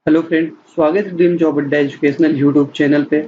Hello friend, स्वागत है dream job अड्डा एजुकेशनल यूट्यूब चैनल पे।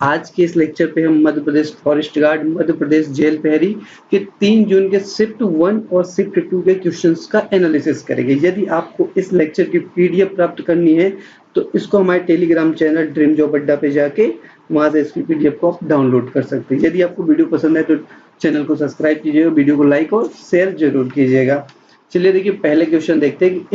आज के इस लेक्चर पे हम Madhya Pradesh forest guard, Madhya Pradesh jail प्रहरी के 3 जून के शिफ्ट 1 और शिफ्ट 2 के क्वेश्चंस का एनालिसिस करेंगे। यदि आपको इस लेक्चर की पीडीएफ प्राप्त करनी है तो इसको हमारे टेलीग्राम चैनल ड्रीम जॉब अड्डा पे जाके वहां से इसकी पीडीएफ को आप डाउनलोड कर सकते हैं। यदि आपको वीडियो पसंद है तो चैनल को सब्सक्राइब कीजिएगा, वीडियो को लाइक और शेयर जरूर कीजिएगा। चलिए देखिए, पहले क्वेश्चन देखते हैं कि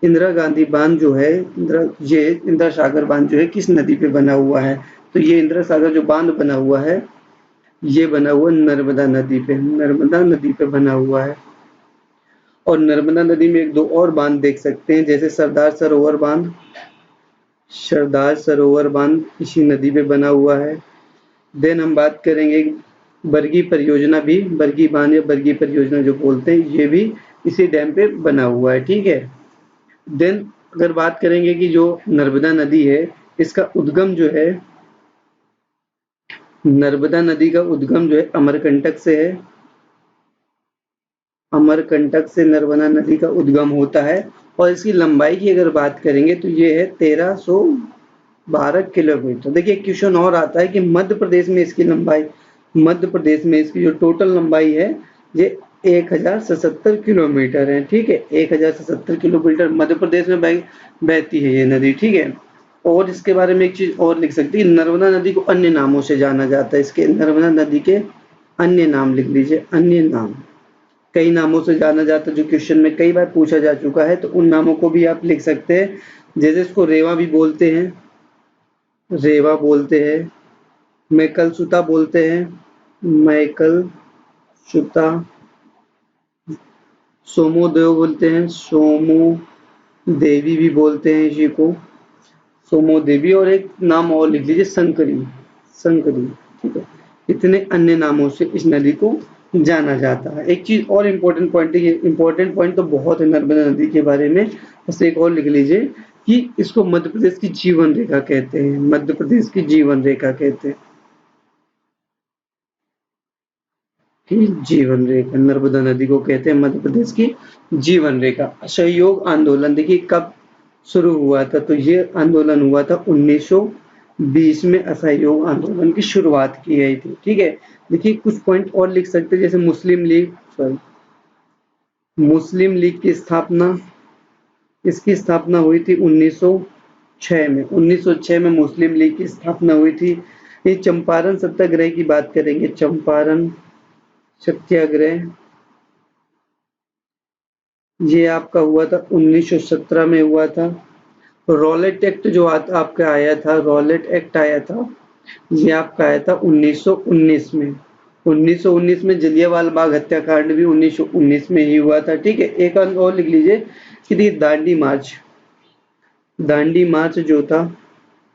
इंदिरा गांधी बांध जो है, इंदिरा सागर बांध जो है किस नदी पे बना हुआ है। तो ये इंदिरा सागर जो बांध बना हुआ है, ये बना हुआ नर्मदा नदी पे बना हुआ है। और नर्मदा नदी में एक दो और बांध देख सकते हैं, जैसे सरदार सरोवर बांध इसी नदी पे बना हुआ है। देन हम बात करेंगे बरगी बांध या बरगी परियोजना जो बोलते हैं, ये भी इसी डैम पे बना हुआ है। ठीक है। देन अगर बात करेंगे कि जो नर्मदा नदी है, इसका उद्गम जो है, नर्मदा नदी का उद्गम जो है अमरकंटक से है। अमरकंटक से नर्मदा नदी का उद्गम होता है। और इसकी लंबाई की अगर बात करेंगे तो ये है 1312 किलोमीटर। देखिए क्वेश्चन और आता है कि मध्य प्रदेश में इसकी जो टोटल लंबाई है ये 1077 किलोमीटर है। ठीक है, 1077 किलोमीटर मध्य प्रदेश में बहती है ये नदी। ठीक है। और इसके बारे में एक चीज और लिख सकती है, नर्मदा नदी को अन्य नामों से जाना जाता है। इसके नर्मदा नदी के अन्य नाम लिख लीजिए, अन्य नाम। कई नामों से जाना जाता है, जो क्वेश्चन में कई बार पूछा जा चुका है, तो उन नामों को भी आप लिख सकते हैं। जैसे इसको रेवा भी बोलते हैं, रेवा बोलते हैं, मैकलसुता बोलते हैं, मैकल सुता, सोमोदेव बोलते हैं, सोमो देवी भी बोलते हैं इसी को, सोमो देवी। और एक नाम और लिख लीजिए, संकरी। ठीक है। इतने अन्य नामों से इस नदी को जाना जाता है। एक चीज और इम्पोर्टेंट पॉइंट है, ये इम्पोर्टेंट पॉइंट तो बहुत है नर्मदा नदी के बारे में, बस एक और लिख लीजिए कि इसको मध्य प्रदेश की जीवन रेखा कहते हैं। मध्य प्रदेश की जीवन रेखा कहते हैं कि जीवन रेखा, नर्मदा नदी को कहते हैं मध्य प्रदेश की जीवन रेखा। असहयोग आंदोलन देखिए कब शुरू हुआ था, तो ये आंदोलन हुआ था 1920 में। असहयोग आंदोलन की शुरुआत की गई थी। ठीक है। देखिए कुछ पॉइंट और लिख सकते हैं, जैसे मुस्लिम लीग की स्थापना, इसकी स्थापना हुई थी 1906 में। 1906 में मुस्लिम लीग की स्थापना हुई थी। ये चंपारण सत्याग्रह की बात करेंगे, चंपारण सत्याग्रह ये आपका हुआ था 1917 में हुआ था। रॉलेट एक्ट जो आपका आया था, रॉलेट एक्ट आया था, ये आपका आया था 1919 में। 1919 में जलियांवाला बाग हत्याकांड भी 1919 में ही हुआ था। ठीक है। एक और लिख लीजिए कि दांडी मार्च जो था,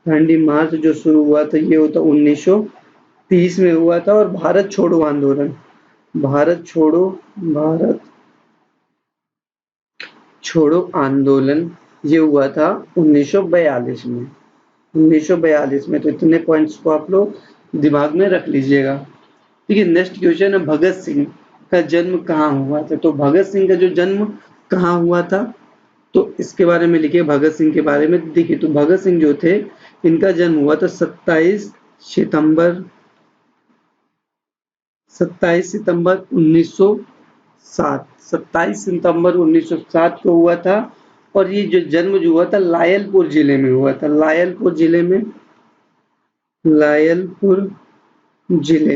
दांडी मार्च जो शुरू हुआ था ये होता 1930 में हुआ था। और भारत छोड़ो आंदोलन ये हुआ था 1942 में। 1942 में। तो इतने पॉइंट्स को आप लोग दिमाग में रख लीजिएगा। ठीक है। नेक्स्ट क्वेश्चन है, भगत सिंह का जन्म कहाँ हुआ था। तो भगत सिंह का जो जन्म कहाँ हुआ था, तो इसके बारे में लिखिए। भगत सिंह के बारे में देखिए, तो भगत सिंह जो थे, इनका जन्म हुआ था 27 सितंबर 1907। 27 सितंबर 1907 को हुआ था। और ये जो जन्म जो हुआ था लायलपुर जिले में हुआ था, लायलपुर जिले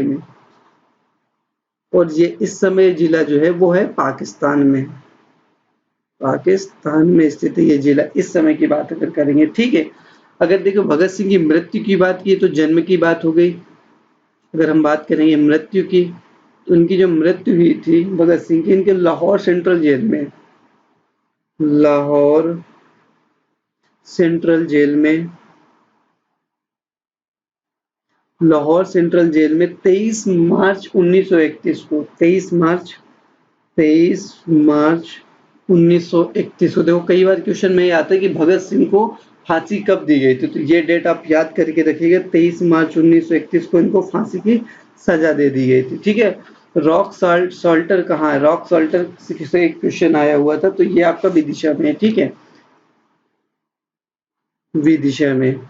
में। और ये इस समय जिला जो है वो है पाकिस्तान में स्थित है ये जिला, इस समय की बात अगर करेंगे। ठीक है। अगर देखो भगत सिंह की मृत्यु की बात की तो जन्म की बात हो गई। अगर हम बात करेंगे मृत्यु की, तो उनकी जो मृत्यु हुई थी भगत सिंह की, इनके लाहौर सेंट्रल जेल में, लाहौर सेंट्रल जेल में, लाहौर सेंट्रल जेल में 23 मार्च 1931 को, 23 मार्च 1931 को। देखो कई बार क्वेश्चन में ये आता है कि भगत सिंह को फांसी कब दी गई थी, तो ये डेट आप याद करके रखिएगा। 23 मार्च 1931 को इनको फांसी की सजा दे दी गई थी। ठीक है। रॉक सॉल्टर कहाँ है, रॉक सॉल्टर से एक क्वेश्चन आया हुआ था, तो ये आपका विदिशा में है। ठीक है। विदिशा में।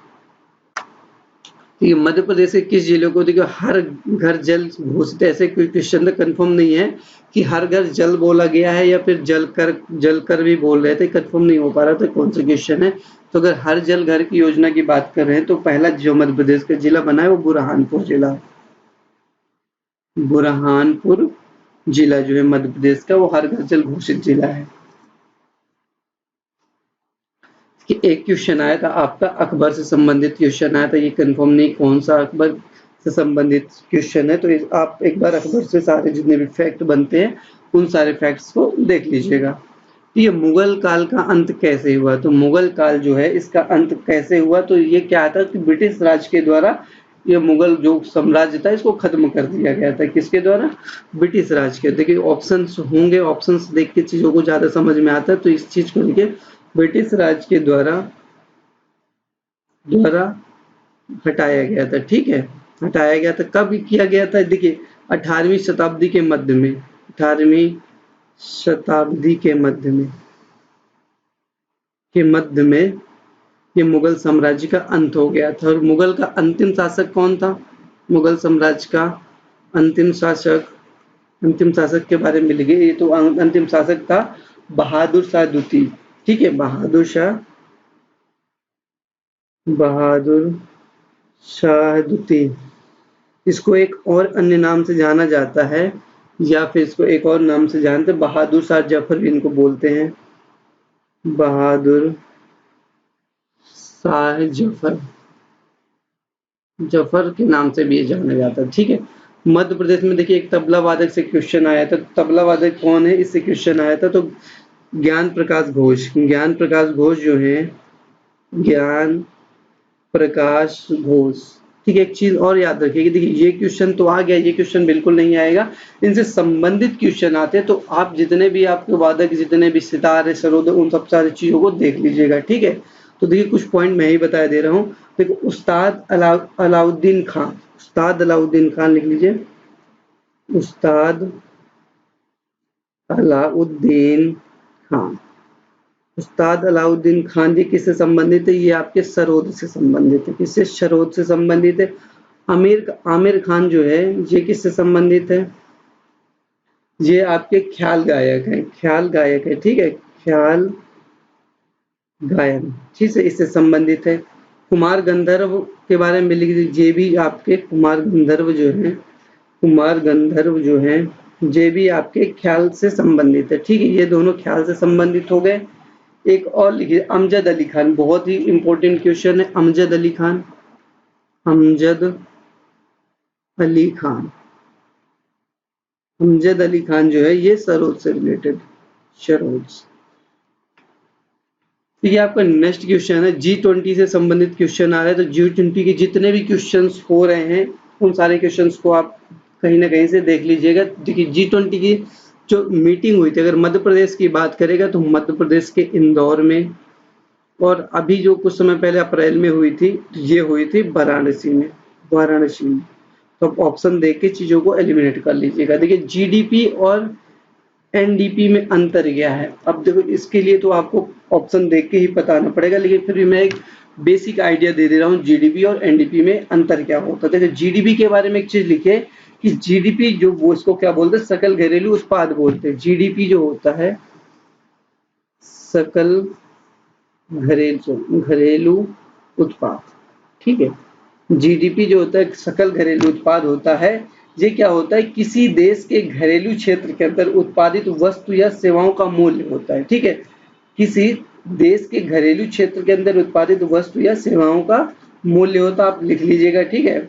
ठीक है, मध्य प्रदेश के किस जिले को देखो हर घर जल घोषित, ऐसे कोई क्वेश्चन कंफर्म नहीं है कि हर घर जल बोला गया है या फिर जल कर भी बोल रहे थे, कंफर्म नहीं हो पा रहा था कौन सा क्वेश्चन है। तो अगर हर जल घर की योजना की बात कर रहे हैं तो पहला जो मध्य प्रदेश का जिला बना है वो बुरहानपुर जिला, बुरहानपुर जिला जो है मध्य प्रदेश का वो हर घर जल घोषित जिला है। कि एक क्वेश्चन आया था आपका अकबर से संबंधित क्वेश्चन आया था, ये कंफर्म नहीं कौन सा अकबर से संबंधित क्वेश्चन है, तो आप एक बार अकबर से सारे जितने भी फैक्ट बनते हैं उन सारे फैक्ट्स को देख लीजिएगा। ये मुगल काल का अंत कैसे हुआ, तो मुगल काल जो है इसका अंत कैसे हुआ, तो ये क्या था कि ब्रिटिश राज के द्वारा ये मुगल जो साम्राज्य था इसको खत्म कर दिया गया था। किसके द्वारा? ब्रिटिश राज के। देखिए ऑप्शंस होंगे, ऑप्शंस देख के चीजों को ज्यादा समझ में आता है, तो इस चीज को देखिए ब्रिटिश राज के द्वारा द्वारा हटाया गया था। ठीक है, हटाया गया था। कब किया गया था? देखिए 18वीं शताब्दी के मध्य में, 18वीं शताब्दी के मध्य में ये मुगल साम्राज्य का अंत हो गया था। और मुगल का अंतिम शासक कौन था? मुगल साम्राज्य का अंतिम शासक के बारे में लिखिए। ये तो अंतिम शासक था बहादुर शाह द्वितीय। ठीक है, बहादुर शाह द्वितीय। इसको एक और अन्य नाम से जाना जाता है, या फिर इसको एक और नाम से जानते हैं, बहादुर शाह जफर भी इनको बोलते हैं, बहादुर शाह जफर के नाम से भी ये जाना जाता है। ठीक है, मध्य प्रदेश में देखिए एक तबला वादक से क्वेश्चन आया था। तबला वादक कौन है, इससे क्वेश्चन आया था। तो ज्ञान प्रकाश घोष जो है, ज्ञान प्रकाश घोष। ठीक है, एक चीज और याद रखिए, देखिए ये क्वेश्चन तो आ गया, ये क्वेश्चन बिल्कुल नहीं आएगा, इनसे संबंधित क्वेश्चन आते हैं। तो आप जितने भी आपके वादक, जितने भी सितार है, सरोद, उन सब सारी चीजों को देख लीजिएगा। ठीक है, तो देखिए कुछ पॉइंट मैं ही बता दे रहा हूँ। देखो उस्ताद अलाउद्दीन खान लिख लीजिए। उस्ताद अलाउद्दीन खान, उस्ताद अलाउद्दीन खान जी किससे संबंधित है? ये आपके सरोद से संबंधित है। किससे? सरोद से संबंधित है। आमिर खान जो है ये किससे संबंधित है? ये आपके ख्याल गायक है। ठीक है, ख्याल गायन, ठीक है, इससे संबंधित है। कुमार गंधर्व के बारे में लिख दीजिए। ये भी आपके कुमार गंधर्व जो है ये भी आपके ख्याल से संबंधित है। ठीक है, ये दोनों ख्याल से संबंधित हो गए। एक और लिखिए अमजद अली खान, बहुत ही इंपॉर्टेंट क्वेश्चन है। अमजद अली खान जो है ये सरोद से रिलेटेड, सरोद। तो ये आपका नेक्स्ट क्वेश्चन है, G20 से संबंधित क्वेश्चन आ रहा है। तो G20 के जितने भी क्वेश्चंस हो रहे हैं उन सारे क्वेश्चंस को आप कहीं ना कहीं से देख लीजिएगा। देखिए G20 की जो मीटिंग हुई थी, अगर मध्य प्रदेश की बात करेगा तो मध्य प्रदेश के इंदौर में, और अभी जो कुछ समय पहले अप्रैल में हुई थी, ये हुई थी वाराणसी में। तो आप ऑप्शन देख के चीजों को एलिमिनेट कर लीजिएगा। देखिए जीडीपी और एनडीपी में अंतर क्या है? अब देखो इसके लिए तो आपको ऑप्शन देख के ही बताना पड़ेगा, लेकिन फिर भी मैं एक बेसिक आइडिया दे दे रहा हूँ जीडीपी और एनडीपी में अंतर क्या होता है। देखिए जीडीपी के बारे में एक चीज लिखे कि जीडीपी जो वो इसको क्या बोलते हैं, सकल घरेलू उत्पाद बोलते हैं। जीडीपी जो होता है सकल घरेलू उत्पाद। ठीक है, जीडीपी जो होता है सकल घरेलू उत्पाद होता है। ये क्या होता है? किसी देश के घरेलू क्षेत्र के अंदर उत्पादित वस्तु या सेवाओं का मूल्य होता है। ठीक है, किसी देश के घरेलू क्षेत्र के अंदर उत्पादित वस्तु या सेवाओं का मूल्य होता है। आप लिख लीजिएगा। ठीक है,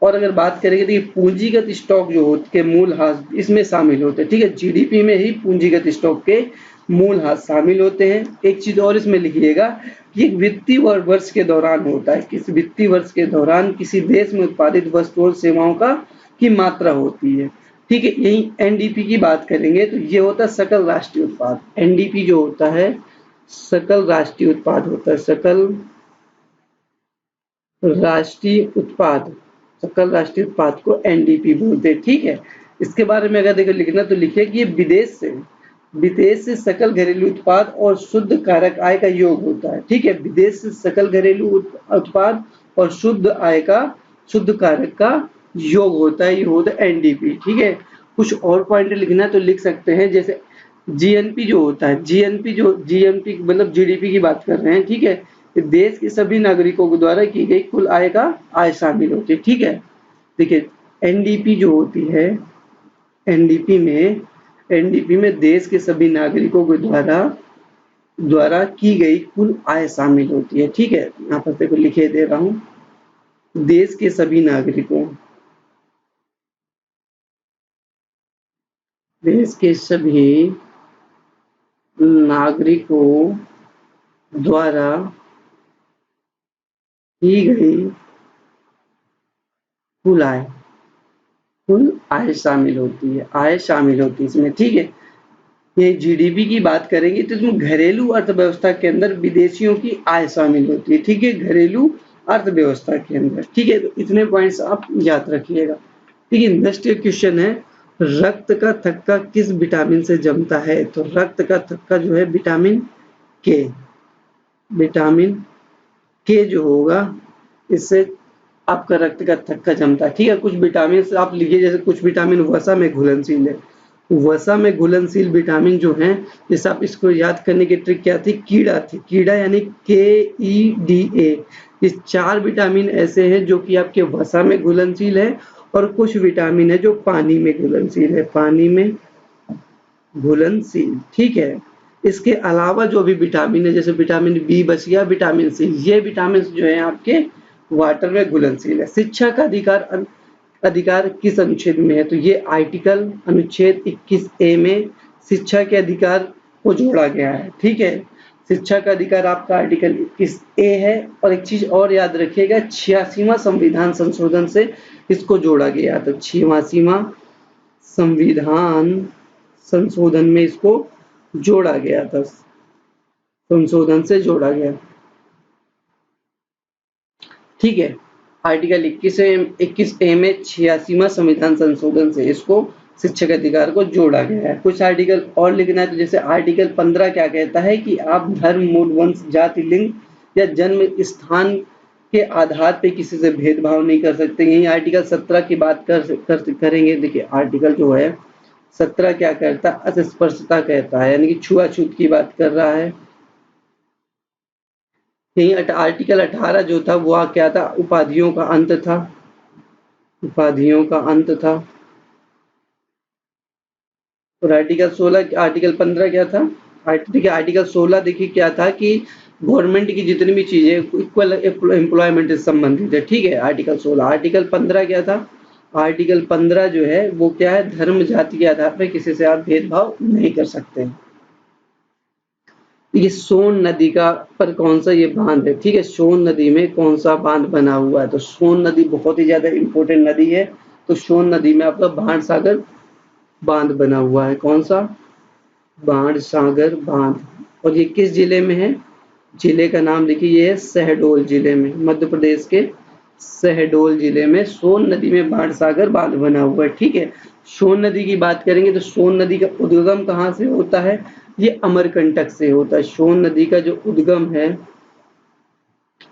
और अगर बात करेंगे तो ये पूंजीगत स्टॉक जो होते के मूल्यह्रास इसमें शामिल होते हैं। ठीक है, जीडीपी में ही पूंजीगत स्टॉक के मूल्यह्रास शामिल होते हैं। एक चीज और इसमें लिखिएगा कि वित्तीय वर्ष के दौरान होता है, किस वित्तीय वर्ष के दौरान किसी देश में उत्पादित वस्तुओं और सेवाओं का की मात्रा होती है। ठीक है, यही एनडीपी की बात करेंगे तो ये होता है सकल राष्ट्रीय उत्पाद। एनडीपी जो होता है सकल राष्ट्रीय उत्पाद होता है, सकल राष्ट्रीय उत्पाद को एनडीपी बोलते हैं। ठीक है, इसके बारे में अगर देखो लिखना तो लिखिए कि ये विदेश से विदेश से सकल घरेलू उत्पाद और शुद्ध कारक आय का योग होता है। ठीक है, विदेश से सकल घरेलू उत्पाद और शुद्ध कारक का योग होता है, ये होता है एनडीपी। ठीक है, कुछ और पॉइंट लिखना है तो लिख सकते हैं, जैसे जीएनपी जो होता है, जीएनपी मतलब जीडीपी की बात कर रहे हैं। ठीक है, देश के सभी नागरिकों के द्वारा की गई कुल आय का आय शामिल होती है। ठीक है, देखिए एनडीपी जो होती है, एनडीपी में देश के सभी नागरिकों के द्वारा की गई कुल आय शामिल होती है। ठीक है, यहाँ पर देखो लिखे दे रहा हूँ, देश के सभी नागरिकों द्वारा की गई कुल आय शामिल होती है इसमें। ठीक है, ये जीडीपी की बात करेंगे तो इसमें घरेलू अर्थव्यवस्था के अंदर विदेशियों की आय शामिल होती है। ठीक है, घरेलू अर्थव्यवस्था के अंदर। ठीक है, तो इतने पॉइंट्स आप याद रखिएगा। ठीक है, नेक्स्ट क्वेश्चन है, रक्त का थक्का किस विटामिन से जमता है? तो रक्त का थक्का जो है विटामिन के जो होगा, इससे आपका रक्त का थक्का जमता है। ठीक है, कुछ विटामिन आप लिखिए, जैसे कुछ विटामिन वसा में घुलनशील है, वसा में घुलनशील विटामिन जो है, जैसे आप इसको याद करने की ट्रिक क्या थी, कीड़ा यानी KEDA। ये 4 विटामिन ऐसे हैं जो कि आपके वसा में घुलनशील है, और कुछ विटामिन है जो पानी में घुलनशील। ठीक है, इसके अलावा जो भी विटामिन है, जैसे विटामिन बी बच गया, विटामिन सी, ये विटामिन जो है आपके वाटर में घुलनशील है। शिक्षा का अधिकार किस अनुच्छेद में है? तो ये आर्टिकल अनुच्छेद 21A में शिक्षा के अधिकार को जोड़ा गया है। ठीक है, शिक्षा का अधिकार आपका आर्टिकल 21A है। और एक चीज और याद रखिएगा, 86वां संविधान संशोधन से इसको जोड़ा गया। तो 86वां संविधान संशोधन में इसको जोड़ा गया था, संशोधन से जोड़ा गया। ठीक है, आर्टिकल 21A में 86वां संविधान संशोधन से इसको शिक्षक अधिकार को जोड़ा गया है। कुछ आर्टिकल और लिखना है, तो जैसे आर्टिकल 15 क्या कहता है कि आप धर्म, मूल, वंश, जाति, लिंग या जन्म स्थान के आधार पे किसी से भेदभाव नहीं कर सकते। यही आर्टिकल 17 की बात करेंगे। देखिए आर्टिकल जो है 17 क्या कहता है, अस्पृश्यता कहता है, यानी कि छुआछूत की बात कर रहा है। यही आर्टिकल 18 जो था वो क्या था, उपाधियों का अंत था। और आर्टिकल 15 क्या था, आर्टिकल 16 देखिए क्या था कि गवर्नमेंट की जितनी भी चीजें इक्वल एम्प्लॉयमेंट से संबंधित है। ठीक है, आर्टिकल 16। आर्टिकल 15 क्या था, आर्टिकल 15 जो है वो क्या है, धर्म, जाति के आधार पर किसी से आप भेदभाव नहीं कर सकते। ये सोन नदी का पर कौन सा ये बांध है? ठीक है, सोन नदी में कौन सा बांध बना हुआ है? तो सोन नदी बहुत ही ज्यादा इंपॉर्टेंट नदी है। तो सोन नदी में आपका बाणसागर बांध बना हुआ है। कौन सा? बाणसागर बांध। और ये किस जिले में है? जिले का नाम देखिए, ये है शहडोल जिले में, मध्य प्रदेश के शहडोल जिले में सोन नदी में बाणसागर बांध बना हुआ है। ठीक है, सोन नदी की बात करेंगे तो सोन नदी का उद्गम कहाँ से होता है? ये अमरकंटक से होता है। सोन नदी का जो उद्गम है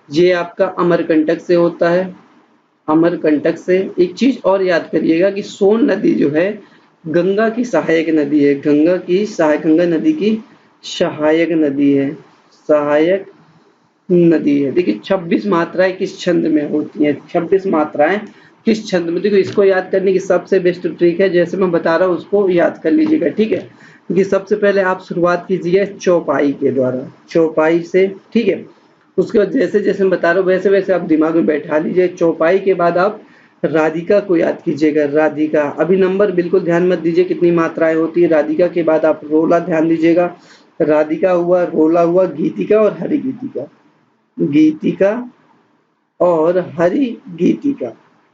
ये आपका अमरकंटक से होता है। अमरकंटक से। एक चीज और याद करिएगा कि सोन नदी जो है गंगा की सहायक नदी है। गंगा नदी की सहायक नदी है। देखिए 26 मात्राएं किस छंद में होती हैं? 26 मात्राएं किस छंद में? देखो इसको याद करने की सबसे बेस्ट ट्रिक है, जैसे मैं बता रहा हूँ उसको याद कर लीजिएगा। ठीक है, क्योंकि सबसे पहले आप शुरुआत कीजिए चौपाई के द्वारा, चौपाई से। ठीक है, उसके बाद जैसे जैसे मैं बता रहा हूँ वैसे वैसे आप दिमाग में बैठा लीजिए। चौपाई के बाद आप राधिका को याद कीजिएगा। राधिका, अभी नंबर बिल्कुल ध्यान मत दीजिए कितनी मात्राएं होती है। राधिका के बाद आप रोला ध्यान दीजिएगा। राधिका हुआ, रोला हुआ, गीतिका और हरिगीतिका। गीतिका और हरिगीतिका।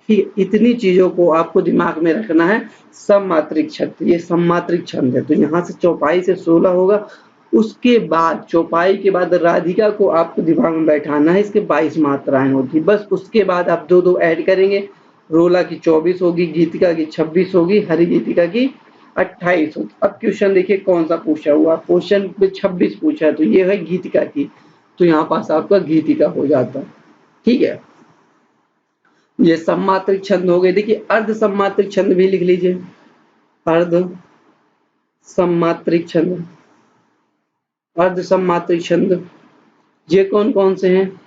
ठीक, इतनी चीजों को आपको दिमाग में रखना है। सममात्रिक छंद, ये सममात्रिक छंद है। तो यहाँ से चौपाई से 16 होगा। उसके बाद चौपाई के बाद राधिका को आपको दिमाग में बैठाना है, इसके 22 मात्राएं होती। बस उसके बाद आप दो दो ऐड करेंगे। रोला की 24 होगी, गीतिका की 26 होगी, हरिगीतिका की 28 होता। अब क्वेश्चन देखिए कौन सा पूछा हुआ, क्वेश्चन 26 पूछा है, तो ये है गीतिका की, तो यहाँ पास आपका गीतिका हो जाता है। ठीक है, ये सम्मात्रिक छंद हो गए। देखिए अर्ध सम्मात्रिक छंद भी लिख लीजिए, अर्ध सम्मात्रिक छंद, अर्ध सम्मात्रिक छंद ये कौन कौन से हैं?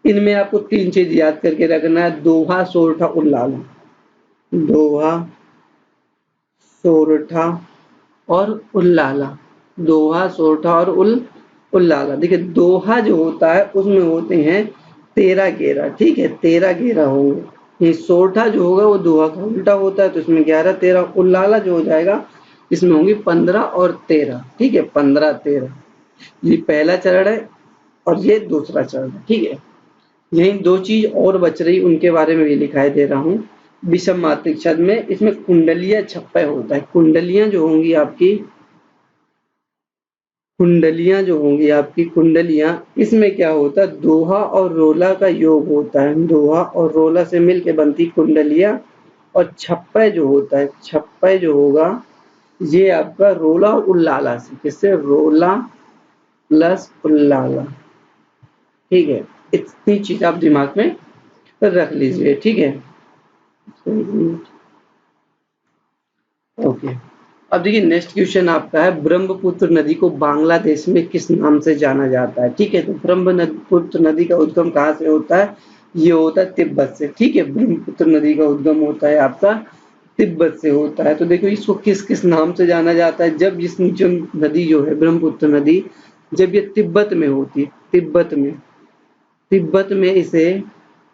इनमें आपको 3 चीज याद करके रखना है, दोहा, सोरठा, उल्लाला। दोहा, सोरठा और उल्लाला। दोहा, सोरठा और उल्लाला। देखिए दोहा जो होता है उसमें होते हैं 13 घेरा, ठीक है, 13 घेरा होंगे। ये सोरठा जो होगा वो दोहा का उल्टा होता है, तो इसमें 11 13। उल्लाला जो हो जाएगा इसमें होंगी 15 और 13, ठीक है, 15 13। ये पहला चरण है और ये दूसरा चरण है, ठीक है। यही 2 चीज और बच रही, उनके बारे में भी दिखाई दे रहा हूँ। विषम मात्रिक छंद में इसमें कुंडलिया छप्पय होता है। कुंडलियां जो होंगी आपकी, कुंडलियां जो होंगी आपकी, कुंडलियां, इसमें क्या होता है, दोहा और रोला का योग होता है। दोहा और रोला से मिलके बनती कुंडलिया। और छप्पय जो होता है, छप्पय जो होगा ये आपका रोला और उल्लाला से, किससे, रोला प्लस उल्लाला, ठीक है। इतनी चीज आप दिमाग में रख लीजिए, ठीक है। ओके, अब देखिए नेक्स्ट क्वेश्चन आपका है, ब्रह्मपुत्र नदी को बांग्लादेश में किस नाम से जाना जाता है? ठीक है, तो ब्रह्मपुत्र नदी का उद्गम कहाँ से होता है? ये होता है तिब्बत से, ठीक है। ब्रह्मपुत्र नदी का उद्गम होता है आपका तिब्बत से होता है। तो देखो इसको किस किस नाम से जाना जाता है? जब इस जो नदी जो है ब्रह्मपुत्र नदी, जब ये तिब्बत में होती है, तिब्बत में इसे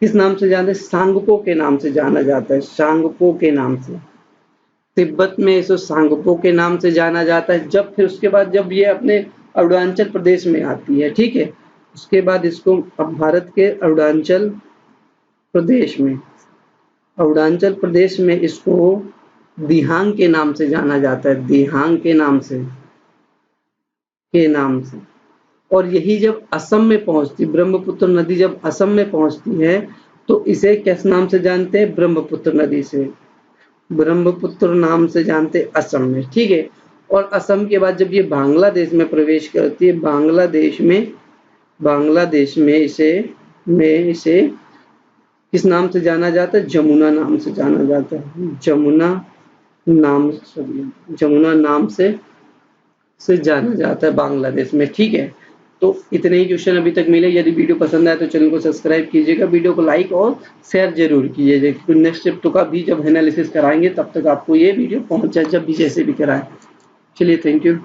किस नाम से जानते हैं? सांगपो के नाम से जाना जाता है, सांगपो के नाम से। तिब्बत में इसे सांगपो के नाम से जाना जाता है। जब फिर उसके बाद जब ये अपने अरुणाचल प्रदेश में आती है, ठीक है, उसके बाद इसको अब भारत के अरुणाचल प्रदेश में, अरुणाचल प्रदेश में इसको दिहांग के नाम से जाना जाता है, दिहांग के नाम से, के नाम से। और यही जब असम में पहुंचती, ब्रह्मपुत्र नदी जब असम में पहुंचती है तो इसे किस नाम से जानते हैं? ब्रह्मपुत्र नदी से, ब्रह्मपुत्र नाम से जानते असम में, ठीक है। और असम के बाद जब ये बांग्लादेश में प्रवेश करती है, बांग्लादेश में इसे किस नाम से जाना जाता है? जमुना नाम से जाना जाता है, जमुना नाम से जाना जाता है बांग्लादेश में, ठीक है। तो इतने ही क्वेश्चन अभी तक मिले। यदि वीडियो पसंद आए तो चैनल को सब्सक्राइब कीजिएगा, वीडियो को लाइक और शेयर जरूर कीजिएगा, क्योंकि नेक्स्ट चैप्टर का भी जब एनालिसिस कराएंगे तब तक आपको ये वीडियो पहुंच जाए, जब भी जैसे भी कराएं। चलिए, थैंक यू।